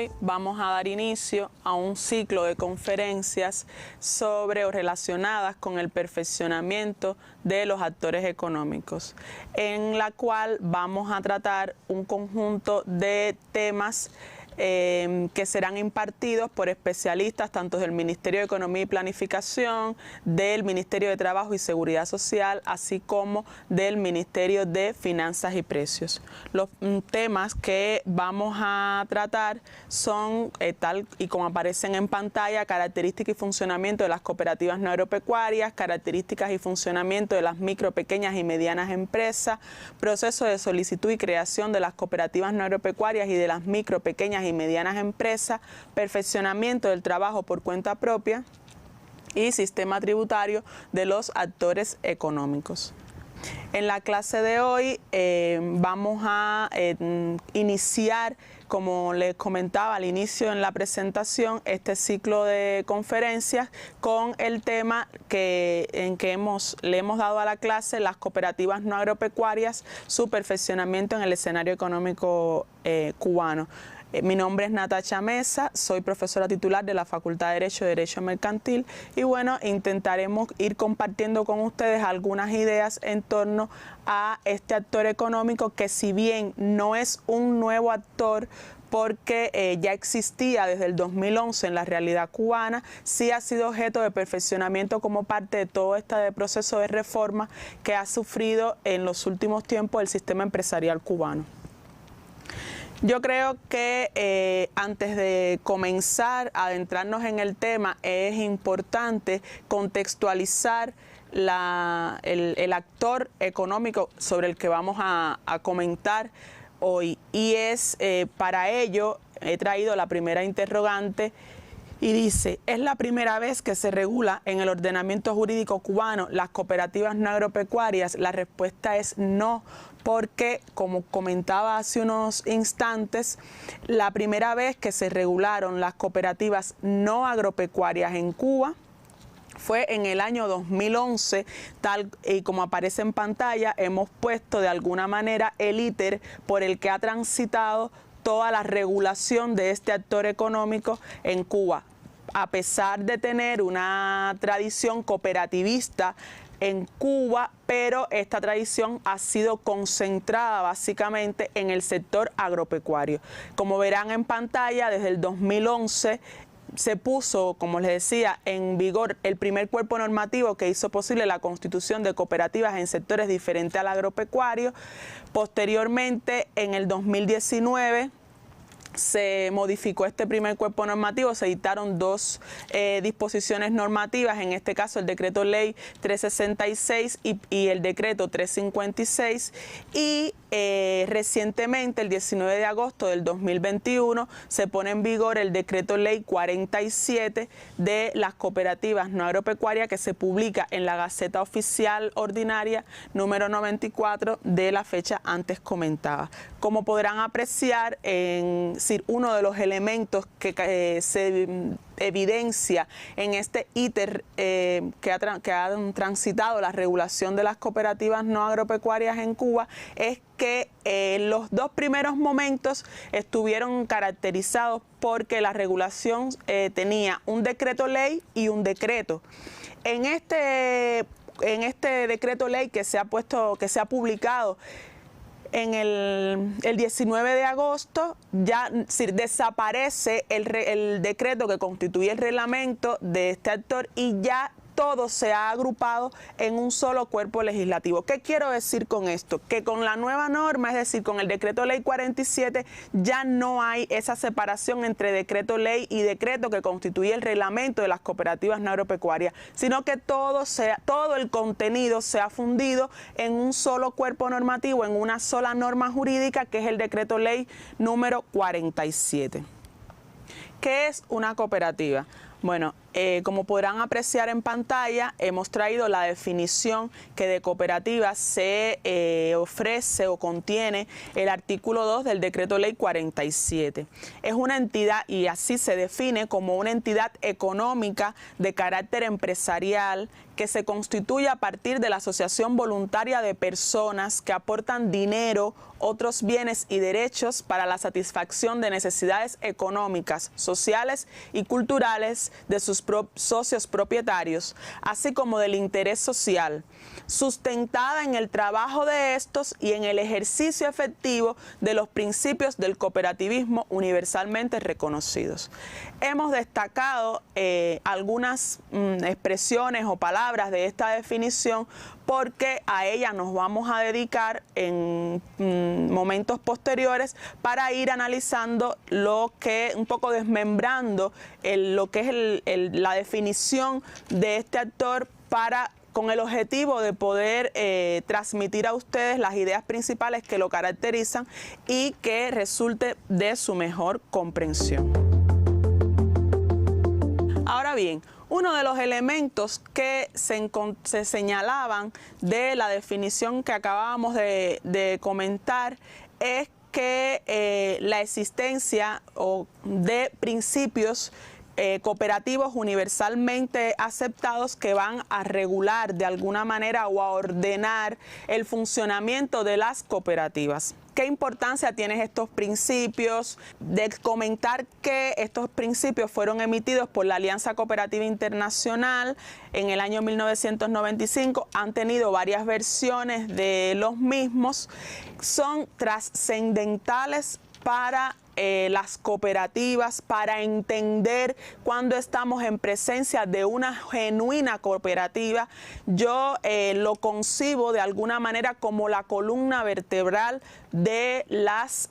hoy vamos a dar inicio a un ciclo de conferencias sobre o relacionadas con el perfeccionamiento de los actores económicos, en la cual vamos a tratar un conjunto de temas que serán impartidos por especialistas tanto del Ministerio de Economía y Planificación, del Ministerio de Trabajo y Seguridad Social, así como del Ministerio de Finanzas y Precios. Los temas que vamos a tratar son, tal y como aparecen en pantalla, características y funcionamiento de las cooperativas no agropecuarias, características y funcionamiento de las micro, pequeñas y medianas empresas, proceso de solicitud y creación de las cooperativas no agropecuarias y de las micro, pequeñas y medianas empresas, perfeccionamiento del trabajo por cuenta propia y sistema tributario de los actores económicos. En la clase de hoy vamos a iniciar, como les comentaba al inicio en la presentación, este ciclo de conferencias con el tema en que le hemos dado a la clase las cooperativas no agropecuarias, su perfeccionamiento en el escenario económico cubano. Mi nombre es Natacha Mesa, soy profesora titular de la Facultad de Derecho y Derecho Mercantil y bueno, intentaremos ir compartiendo con ustedes algunas ideas en torno a este actor económico que, si bien no es un nuevo actor porque ya existía desde el 2011 en la realidad cubana, sí ha sido objeto de perfeccionamiento como parte de todo este proceso de reforma que ha sufrido en los últimos tiempos el sistema empresarial cubano. Yo creo que antes de comenzar a adentrarnos en el tema es importante contextualizar el actor económico sobre el que vamos a comentar hoy, y para ello he traído la primera interrogante y dice: ¿es la primera vez que se regula en el ordenamiento jurídico cubano las cooperativas no agropecuarias? La respuesta es no, porque, como comentaba hace unos instantes, la primera vez que se regularon las cooperativas no agropecuarias en Cuba fue en el año 2011, tal y como aparece en pantalla. Hemos puesto de alguna manera el íter por el que ha transitado toda la regulación de este actor económico en Cuba, a pesar de tener una tradición cooperativista en Cuba, pero esta tradición ha sido concentrada básicamente en el sector agropecuario. Como verán en pantalla, desde el 2011 se puso, como les decía, en vigor el primer cuerpo normativo que hizo posible la constitución de cooperativas en sectores diferentes al agropecuario. Posteriormente, en el 2019, se modificó este primer cuerpo normativo, se dictaron dos disposiciones normativas, en este caso el decreto ley 366 y el decreto 356, y recientemente, el 19 de agosto del 2021, se pone en vigor el decreto ley 47 de las cooperativas no agropecuarias, que se publica en la Gaceta Oficial Ordinaria número 94 de la fecha antes comentada. Como podrán apreciar, uno de los elementos que se evidencia en este íter que han transitado la regulación de las cooperativas no agropecuarias en Cuba es que los dos primeros momentos estuvieron caracterizados porque la regulación tenía un decreto ley y un decreto. En este decreto ley que se ha publicado en el 19 de agosto, ya desaparece el decreto que constituye el reglamento de este actor y ya todo se ha agrupado en un solo cuerpo legislativo. ¿Qué quiero decir con esto? Que con la nueva norma, es decir, con el decreto ley 47, ya no hay esa separación entre decreto ley y decreto que constituye el reglamento de las cooperativas no agropecuarias, sino que todo el contenido se ha fundido en un solo cuerpo normativo, en una sola norma jurídica, que es el decreto ley número 47. ¿Qué es una cooperativa? Bueno, Como podrán apreciar en pantalla, hemos traído la definición que de cooperativa se ofrece o contiene el artículo 2 del Decreto Ley 47. Es una entidad, y así se define, como una entidad económica de carácter empresarial que se constituye a partir de la asociación voluntaria de personas que aportan dinero, otros bienes y derechos para la satisfacción de necesidades económicas, sociales y culturales de sus socios propietarios, así como del interés social, sustentada en el trabajo de estos y en el ejercicio efectivo de los principios del cooperativismo universalmente reconocidos. Hemos destacado algunas expresiones o palabras de esta definición porque a ella nos vamos a dedicar en momentos posteriores para ir analizando un poco desmembrando lo que es la definición de este actor con el objetivo de poder transmitir a ustedes las ideas principales que lo caracterizan y que resulte de su mejor comprensión. Ahora bien, uno de los elementos que se señalaban de la definición que acabábamos de comentar es que la existencia de principios cooperativos universalmente aceptados que van a regular de alguna manera o a ordenar el funcionamiento de las cooperativas. ¿Qué importancia tienen estos principios? De comentar que estos principios fueron emitidos por la Alianza Cooperativa Internacional en el año 1995, han tenido varias versiones de los mismos, son trascendentales para las cooperativas, para entender cuando estamos en presencia de una genuina cooperativa. Yo lo concibo de alguna manera como la columna vertebral de las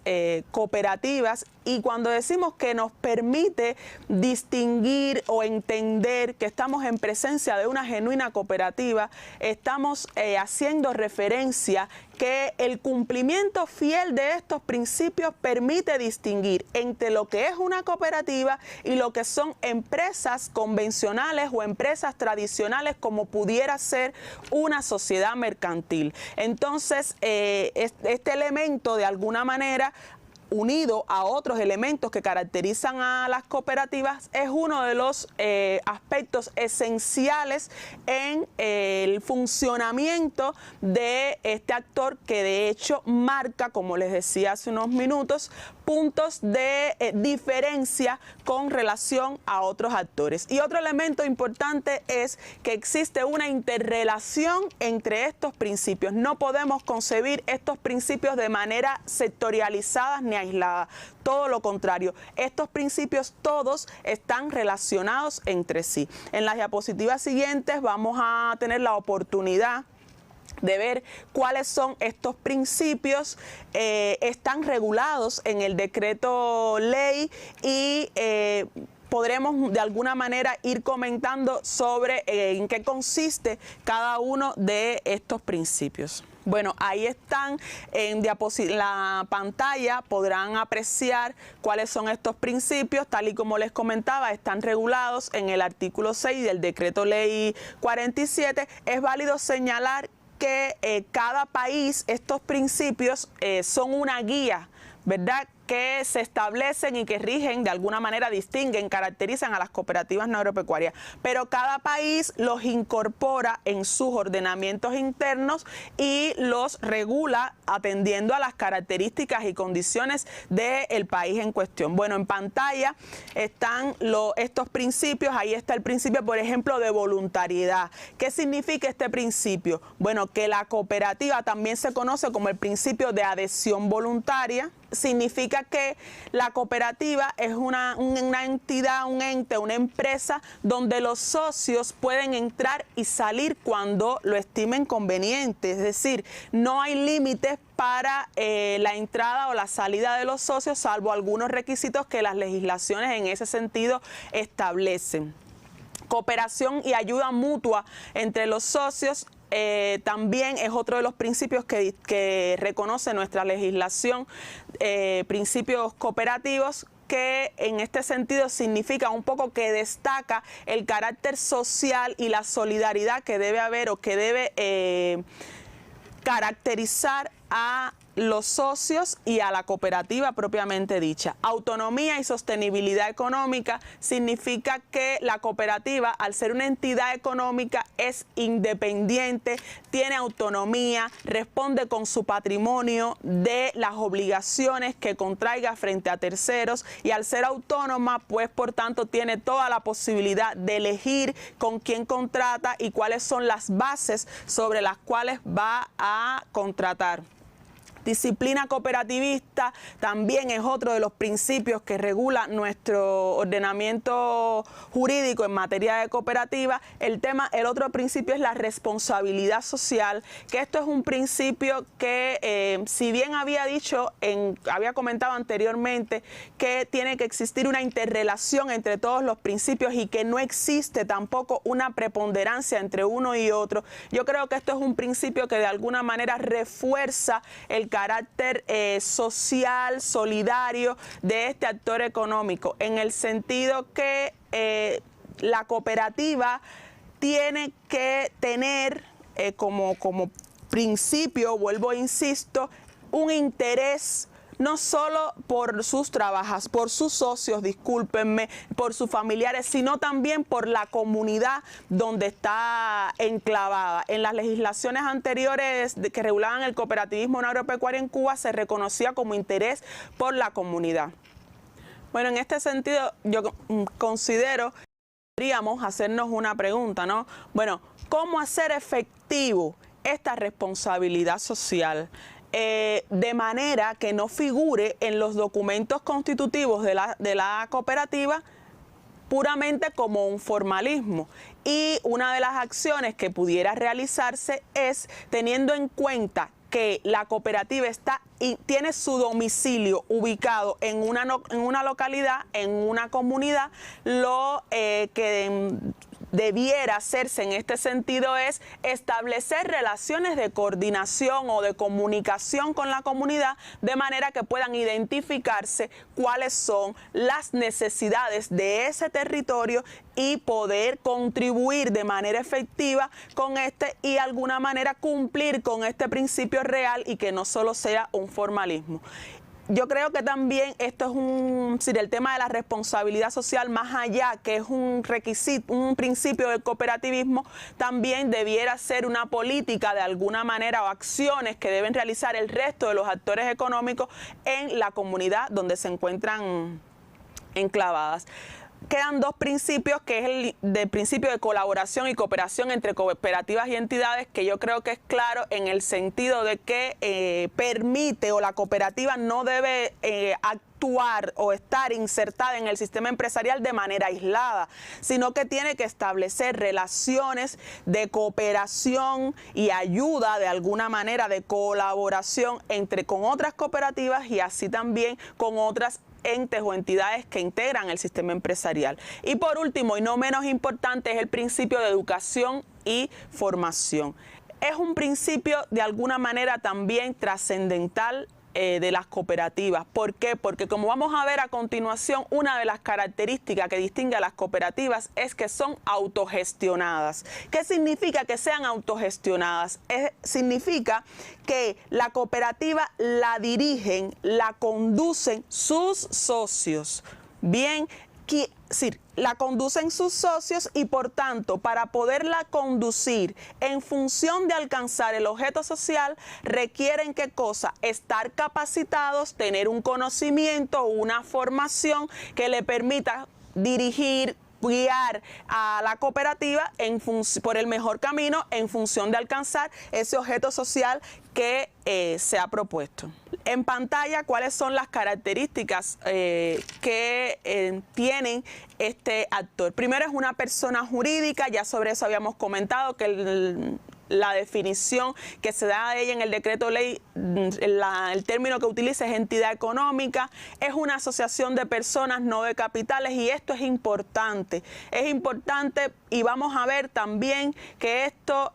cooperativas, y cuando decimos que nos permite distinguir o entender que estamos en presencia de una genuina cooperativa, estamos haciendo referencia que el cumplimiento fiel de estos principios permite distinguir entre lo que es una cooperativa y lo que son empresas convencionales o empresas tradicionales, como pudiera ser una sociedad mercantil. Entonces, este elemento de alguna manera, unido a otros elementos que caracterizan a las cooperativas, es uno de los aspectos esenciales en el funcionamiento de este actor, que de hecho marca, como les decía hace unos minutos, puntos de diferencia con relación a otros actores. Y otro elemento importante es que existe una interrelación entre estos principios. No podemos concebir estos principios de manera sectorializada ni aislada. Todo lo contrario, estos principios todos están relacionados entre sí. En las diapositivas siguientes vamos a tener la oportunidad de ver cuáles son estos principios. Están regulados en el decreto ley y podremos de alguna manera ir comentando sobre en qué consiste cada uno de estos principios. Bueno, ahí están en la pantalla, podrán apreciar cuáles son estos principios. Tal y como les comentaba, están regulados en el artículo 6 del Decreto Ley 47. Es válido señalar que cada país, estos principios son una guía, ¿verdad?, que se establecen y que rigen, de alguna manera distinguen, caracterizan a las cooperativas no agropecuarias, pero cada país los incorpora en sus ordenamientos internos y los regula atendiendo a las características y condiciones del país en cuestión. Bueno, en pantalla están estos principios. Ahí está el principio, por ejemplo, de voluntariedad. ¿Qué significa este principio? Bueno, que la cooperativa también se conoce como el principio de adhesión voluntaria. Significa que la cooperativa es una entidad, un ente, una empresa donde los socios pueden entrar y salir cuando lo estimen conveniente. Es decir, no hay límites para la entrada o la salida de los socios, salvo algunos requisitos que las legislaciones en ese sentido establecen. Cooperación y ayuda mutua entre los socios también es otro de los principios que reconoce nuestra legislación, principios cooperativos, que en este sentido significa un poco que destaca el carácter social y la solidaridad que debe haber o que debe caracterizar a los socios y a la cooperativa propiamente dicha. Autonomía y sostenibilidad económica significa que la cooperativa, al ser una entidad económica, es independiente, tiene autonomía, responde con su patrimonio de las obligaciones que contraiga frente a terceros, y al ser autónoma, pues por tanto tiene toda la posibilidad de elegir con quién contrata y cuáles son las bases sobre las cuales va a contratar. Disciplina cooperativista también es otro de los principios que regula nuestro ordenamiento jurídico en materia de cooperativa. El otro principio es la responsabilidad social, que esto es un principio que, si bien había comentado anteriormente que tiene que existir una interrelación entre todos los principios y que no existe tampoco una preponderancia entre uno y otro, yo creo que esto es un principio que de alguna manera refuerza el carácter social, solidario de este actor económico, en el sentido que la cooperativa tiene que tener como principio, vuelvo e insisto, un interés no solo por sus por sus socios, discúlpenme, por sus familiares, sino también por la comunidad donde está enclavada. En las legislaciones anteriores que regulaban el cooperativismo agropecuario en Cuba se reconocía como interés por la comunidad. Bueno, en este sentido yo considero que deberíamos hacernos una pregunta, ¿no? Bueno, ¿cómo hacer efectivo esta responsabilidad social? De manera que no figure en los documentos constitutivos de la cooperativa puramente como un formalismo. Y una de las acciones que pudiera realizarse es, teniendo en cuenta que la cooperativa tiene su domicilio ubicado en una localidad, en una comunidad, lo que debiera hacerse en este sentido es establecer relaciones de coordinación o de comunicación con la comunidad, de manera que puedan identificarse cuáles son las necesidades de ese territorio y poder contribuir de manera efectiva con y de alguna manera cumplir con este principio real y que no solo sea un formalismo. Yo creo que también esto es el tema de la responsabilidad social, más allá que es un requisito, un principio del cooperativismo, también debiera ser una política de alguna manera o acciones que deben realizar el resto de los actores económicos en la comunidad donde se encuentran enclavadas. Quedan dos principios, que es el principio de colaboración y cooperación entre cooperativas y entidades, que yo creo que es claro en el sentido de que permite, o la cooperativa no debe actuar o estar insertada en el sistema empresarial de manera aislada, sino que tiene que establecer relaciones de cooperación y ayuda, de alguna manera de colaboración con otras cooperativas y así también con otras entes o entidades que integran el sistema empresarial. Y por último, y no menos importante, es el principio de educación y formación. Es un principio de alguna manera también trascendental de las cooperativas. ¿Por qué? Porque, como vamos a ver a continuación, una de las características que distingue a las cooperativas es que son autogestionadas. ¿Qué significa que sean autogestionadas? Significa que la cooperativa la dirigen, la conducen sus socios. Bien, la conducen sus socios y por tanto, para poderla conducir en función de alcanzar el objeto social, requieren ¿qué cosa? Estar capacitados, tener un conocimiento, una formación que le permita dirigir, guiar a la cooperativa por el mejor camino en función de alcanzar ese objeto social que se ha propuesto. En pantalla, ¿cuáles son las características que tienen este actor? Primero, es una persona jurídica, ya sobre eso habíamos comentado que la definición que se da de ella en el decreto ley, el término que utiliza es entidad económica, es una asociación de personas, no de capitales, y esto es importante y vamos a ver también que esto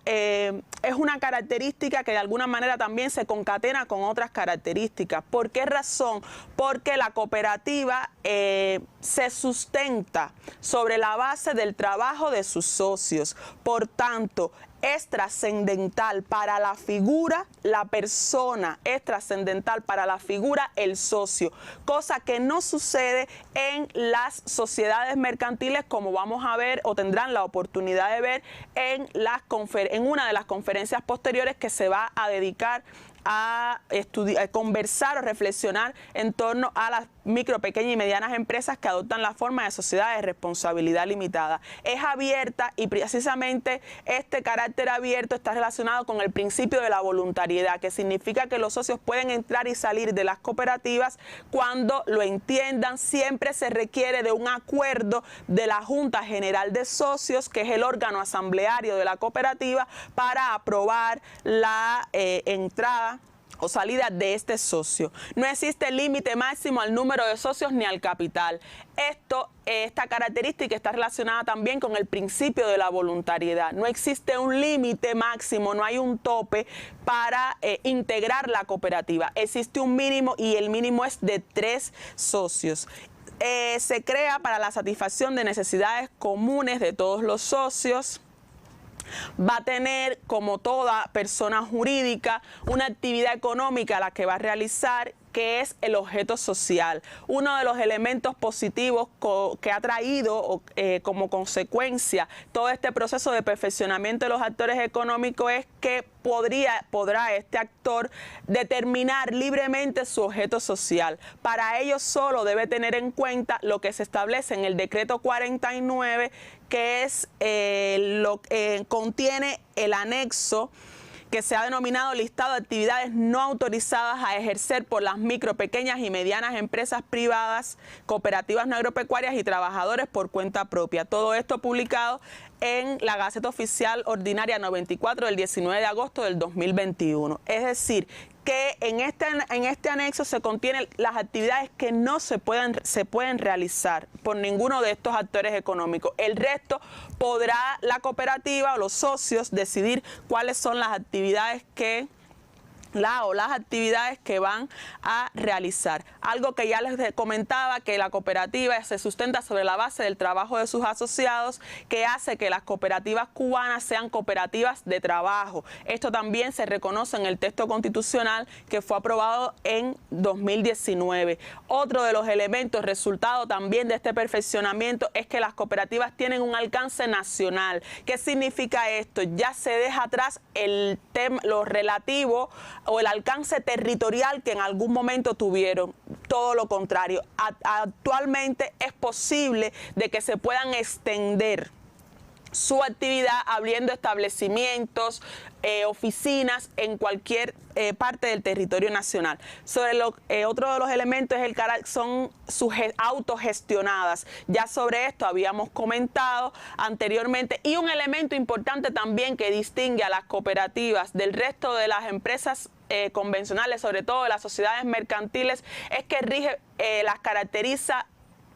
es una característica que de alguna manera también se concatena con otras características. ¿Por qué razón? Porque la cooperativa se sustenta sobre la base del trabajo de sus socios. Por tanto, es trascendental para la figura, la persona, es trascendental para la figura, el socio, cosa que no sucede en las sociedades mercantiles, como vamos a ver o tendrán la oportunidad de ver en una de las conferencias posteriores que se va a dedicar a estudiar, a conversar o reflexionar en torno a las micro, pequeñas y medianas empresas que adoptan la forma de sociedad de responsabilidad limitada. Es abierta y precisamente este carácter abierto está relacionado con el principio de la voluntariedad, que significa que los socios pueden entrar y salir de las cooperativas cuando lo entiendan. Siempre se requiere de un acuerdo de la Junta General de Socios, que es el órgano asambleario de la cooperativa, para aprobar la entrada o salida de este socio. No existe límite máximo al número de socios ni al capital. Esta característica está relacionada también con el principio de la voluntariedad. No existe un límite máximo, no hay un tope para integrar la cooperativa. Existe un mínimo y el mínimo es de 3 socios. Se crea para la satisfacción de necesidades comunes de todos los socios. Va a tener, como toda persona jurídica, una actividad económica a la que va a realizar, que es el objeto social. Uno de los elementos positivos que ha traído como consecuencia todo este proceso de perfeccionamiento de los actores económicos es que podrá este actor determinar libremente su objeto social. Para ello solo debe tener en cuenta lo que se establece en el decreto 49, que es contiene el anexo que se ha denominado listado de actividades no autorizadas a ejercer por las micro, pequeñas y medianas empresas privadas, cooperativas no agropecuarias y trabajadores por cuenta propia. Todo esto publicado en la Gaceta Oficial Ordinaria 94 del 19 de agosto del 2021. Es decir, que en este anexo se contienen las actividades que no se pueden realizar por ninguno de estos actores económicos. El resto podrá la cooperativa o los socios decidir cuáles son las actividades que las actividades que van a realizar. Algo que ya les comentaba, que la cooperativa se sustenta sobre la base del trabajo de sus asociados, que hace que las cooperativas cubanas sean cooperativas de trabajo. Esto también se reconoce en el texto constitucional que fue aprobado en 2019. Otro de los elementos resultado también de este perfeccionamiento es que las cooperativas tienen un alcance nacional. ¿Qué significa esto? Ya se deja atrás el tema, lo relativo o el alcance territorial que en algún momento tuvieron. Todo lo contrario, actualmente es posible de que se puedan extender su actividad abriendo establecimientos, oficinas en cualquier parte del territorio nacional. Otro de los elementos es son autogestionadas. Ya sobre esto habíamos comentado anteriormente. Y un elemento importante también que distingue a las cooperativas del resto de las empresas convencionales, sobre todo de las sociedades mercantiles, es que las caracteriza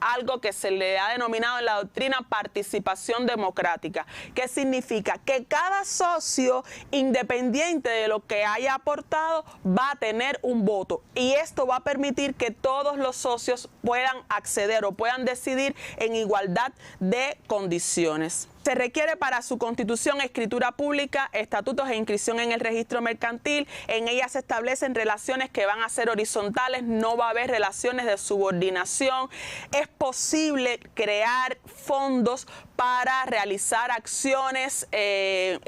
algo que se le ha denominado en la doctrina participación democrática. ¿Qué significa? Que cada socio, independiente de lo que haya aportado, va a tener un voto. Y esto va a permitir que todos los socios puedan acceder o puedan decidir en igualdad de condiciones. Se requiere para su constitución escritura pública, estatutos e inscripción en el registro mercantil. En ella se establecen relaciones que van a ser horizontales, no va a haber relaciones de subordinación. Es posible crear fondos para realizar acciones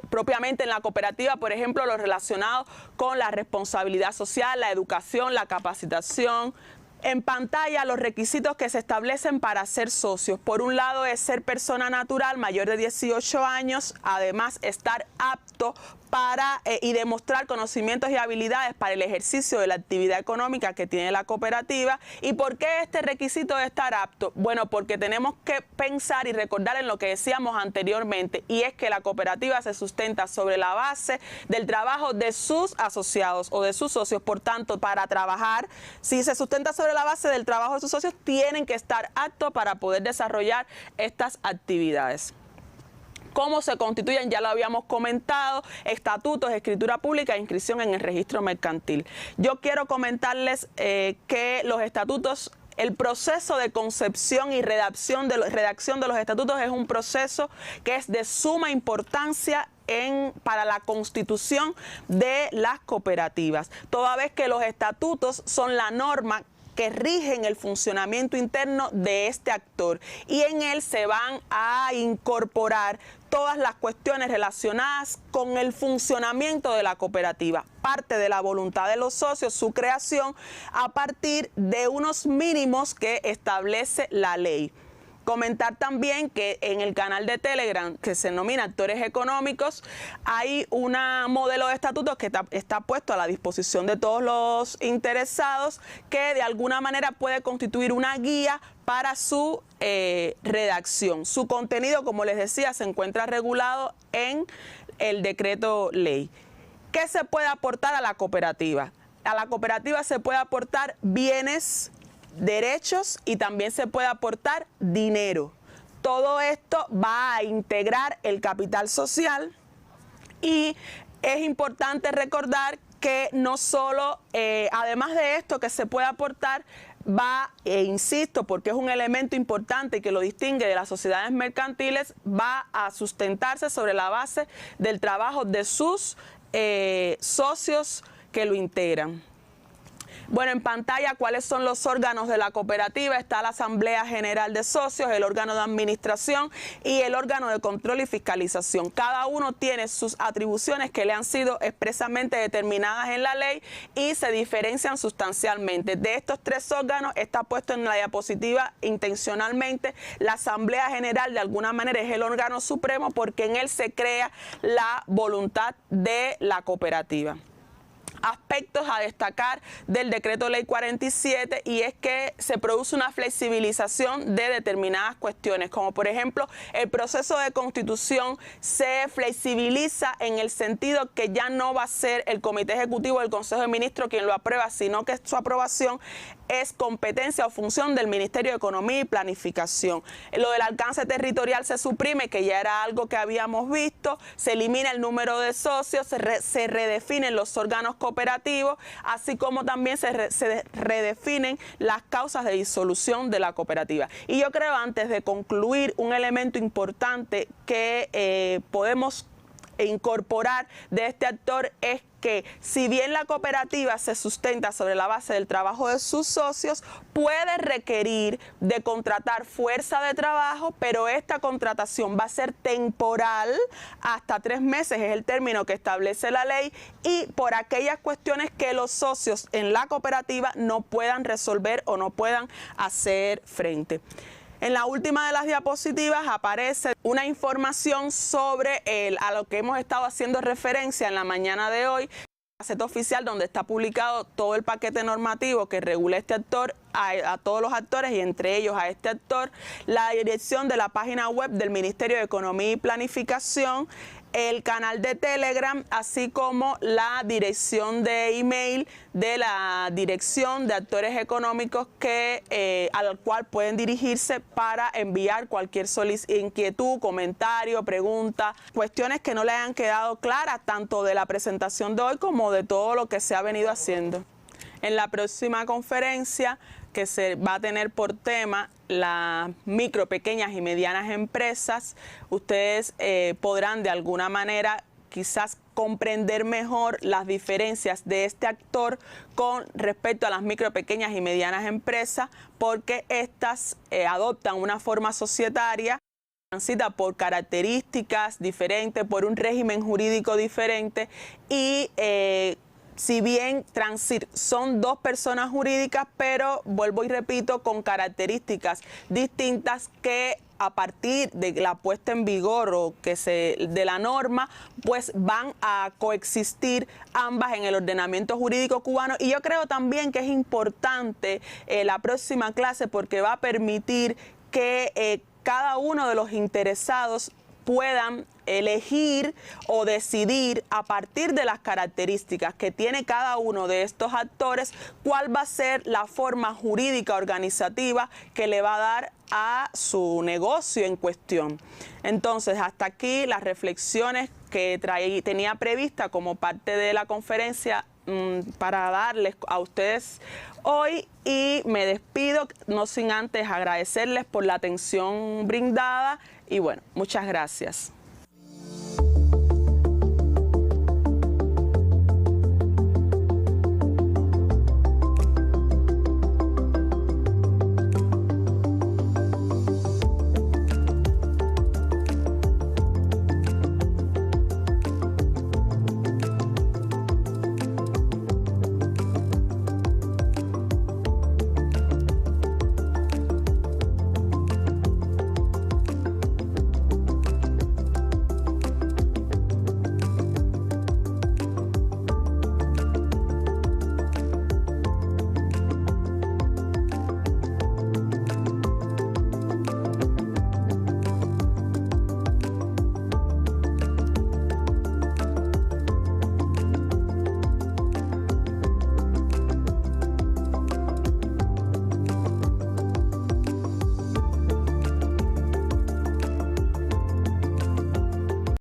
propiamente en la cooperativa, por ejemplo, lo relacionado con la responsabilidad social, la educación, la capacitación. En pantalla los requisitos que se establecen para ser socios. Por un lado es ser persona natural mayor de 18 años, además estar apto y demostrar conocimientos y habilidades para el ejercicio de la actividad económica que tiene la cooperativa. ¿Y por qué este requisito de estar apto? Bueno, porque tenemos que pensar y recordar en lo que decíamos anteriormente, y es que la cooperativa se sustenta sobre la base del trabajo de sus asociados o de sus socios. Por tanto, para trabajar, si se sustenta sobre la base del trabajo de sus socios, tienen que estar aptos para poder desarrollar estas actividades. ¿Cómo se constituyen? Ya lo habíamos comentado: estatutos, escritura pública e inscripción en el registro mercantil. Yo quiero comentarles que los estatutos, el proceso de concepción y redacción de los estatutos es un proceso que es de suma importancia para la constitución de las cooperativas, toda vez que los estatutos son la norma que rigen el funcionamiento interno de este actor, y en él se van a incorporar todas las cuestiones relacionadas con el funcionamiento de la cooperativa. Parte de la voluntad de los socios, su creación a partir de unos mínimos que establece la ley. Comentar también que en el canal de Telegram, que se denomina Actores Económicos, hay un modelo de estatutos que está puesto a la disposición de todos los interesados, que de alguna manera puede constituir una guía para su redacción. Su contenido, como les decía, se encuentra regulado en el decreto ley. ¿Qué se puede aportar a la cooperativa? A la cooperativa se puede aportar bienes, derechos, y también se puede aportar dinero. Todo esto va a integrar el capital social, y es importante recordar que no solo, además de esto que se puede aportar, insisto, porque es un elemento importante que lo distingue de las sociedades mercantiles, va a sustentarse sobre la base del trabajo de sus socios que lo integran. Bueno, en pantalla, ¿cuáles son los órganos de la cooperativa? Está la Asamblea General de Socios, el órgano de administración y el órgano de control y fiscalización. Cada uno tiene sus atribuciones que le han sido expresamente determinadas en la ley y se diferencian sustancialmente. De estos tres órganos está puesto en la diapositiva intencionalmente. La Asamblea General de alguna manera es el órgano supremo porque en él se crea la voluntad de la cooperativa. Aspectos a destacar del decreto ley 47, y es que se produce una flexibilización de determinadas cuestiones, como por ejemplo el proceso de constitución se flexibiliza en el sentido que ya no va a ser el Comité Ejecutivo del Consejo de Ministros quien lo aprueba, sino que su aprobación es competencia o función del Ministerio de Economía y Planificación. Lo del alcance territorial se suprime, que ya era algo que habíamos visto, se elimina el número de socios, se redefinen los órganos cooperativos, así como también se redefinen las causas de disolución de la cooperativa. Y yo creo, antes de concluir, un elemento importante que podemos incorporar de este actor es que, si bien la cooperativa se sustenta sobre la base del trabajo de sus socios, puede requerir de contratar fuerza de trabajo, pero esta contratación va a ser temporal, hasta 3 meses es el término que establece la ley, y por aquellas cuestiones que los socios en la cooperativa no puedan resolver o no puedan hacer frente. En la última de las diapositivas aparece una información sobre a lo que hemos estado haciendo referencia en la mañana de hoy, la Gaceta Oficial, donde está publicado todo el paquete normativo que regula este actor, a todos los actores y entre ellos a este actor, la dirección de la página web del Ministerio de Economía y Planificación, el canal de Telegram, así como la dirección de email de la Dirección de Actores Económicos al cual pueden dirigirse para enviar cualquier inquietud, comentario, pregunta, cuestiones que no le hayan quedado claras, tanto de la presentación de hoy como de todo lo que se ha venido haciendo. En la próxima conferencia, que se va a tener por tema las micro, pequeñas y medianas empresas, ustedes podrán de alguna manera quizás comprender mejor las diferencias de este actor con respecto a las micro, pequeñas y medianas empresas, porque estas adoptan una forma societaria, transita por características diferentes, por un régimen jurídico diferente, y si bien son 2 personas jurídicas, pero vuelvo y repito, con características distintas que a partir de la puesta en vigor de la norma, pues van a coexistir ambas en el ordenamiento jurídico cubano. Y yo creo también que es importante la próxima clase, porque va a permitir que cada uno de los interesados puedan elegir o decidir a partir de las características que tiene cada uno de estos actores, cuál va a ser la forma jurídica organizativa que le va a dar a su negocio en cuestión. Entonces, hasta aquí las reflexiones que tenía prevista como parte de la conferencia para darles a ustedes hoy, y me despido no sin antes agradecerles por la atención brindada y bueno, muchas gracias.